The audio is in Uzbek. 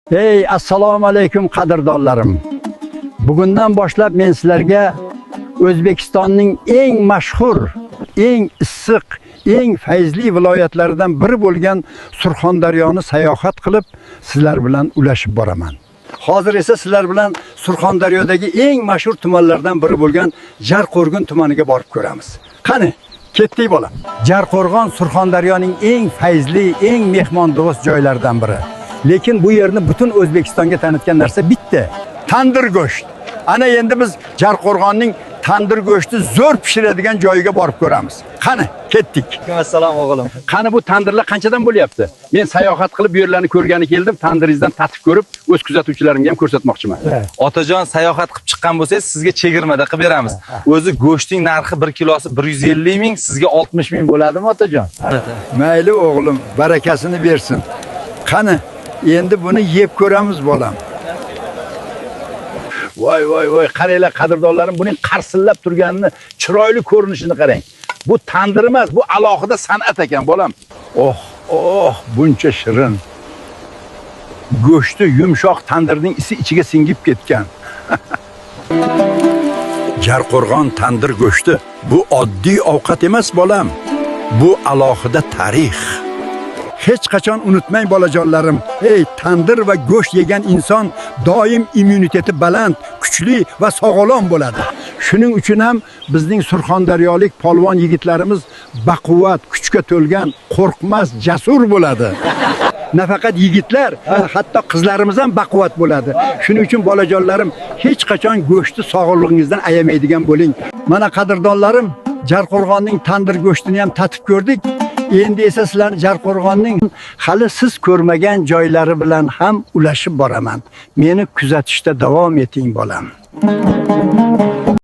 Hey, assalomu alaykum qadrdonlarim. Bugundan boshlab men sizlarga O'zbekistonning eng mashhur, eng issiq, eng fayzli viloyatlaridan biri bo'lgan Surxondaryoni sayohat qilib, sizlar bilan ulashib boraman. Hozir esa sizlar bilan Surxondaryodagi eng mashhur tumanlardan biri bo'lgan Jarqo'rg'on tumaniga borib ko'ramiz. Qani, ketdik bolam. Jarqo'rg'on Surxondaryoning eng fayzli, eng mehmondo'st joylaridan biri. Lekin bu yerni butun O'zbekistonga tanitgan narsa bitta: tandir go'sht. Ana endi biz Jarqo'rg'onning tandir go'shti zo'r pishiradigan joyiga borib ko'ramiz. Qani, ketdik. Assalomu o'g'lim. Qani bu tandirlar qanchadan bo'lyapti? Men sayohat qilib bu yerlarni ko'rgani keldim. Tandiringizdan tatib ko'rib, o'z kuzatuvchilarimga ham ko'rsatmoqchiman. Otajon sayohat qilib chiqqan bo'lsangiz, sizga chegirmada qilib beramiz. O'zi go'shtning narxi 1 kilosi 150 ming, sizga 60 ming bo'ladimi otajon? Mayli o'g'lim, barakasini bersin. Qani, endi buni yeb ko'ramiz bolam. Voy, qaranglar qadrdonlarim, buning qarsillab turganini, chiroyli ko'rinishini qarang. Bu tandir emas, bu alohida san'at ekan bolam. Oh, buncha shirin. Go'shti yumshoq tandirning isi ichiga singib ketgan. Jarqo'rg'on tandir go'shti bu oddiy ovqat emas bolam. Bu alohida tarix. Hech qachon unutmang bolajonlarim. Ey, tandir va go'sht yegan inson doim immuniteti baland, kuchli va sog'lom bo'ladi. Shuning uchun ham bizning surxondaryolik polvon yigitlarimiz baquvvat, kuchga to'lgan, qo'rqmas, jasur bo'ladi. Nafaqat yigitlar, hatto qizlarimiz ham baquvvat bo'ladi. Shuning uchun bolajonlarim, hech qachon go'shtni sog'lig'ingizdan ayamaydigan bo'ling. Mana qadrdonlarim, Jarqo'rg'onning tandir go'shtini ham tatib ko'rdik. Endi esa sizlarni Jarqo'rg'onning hali siz ko'rmagan joylari bilan ham ulashib boraman. Meni kuzatishda davom eting bolam.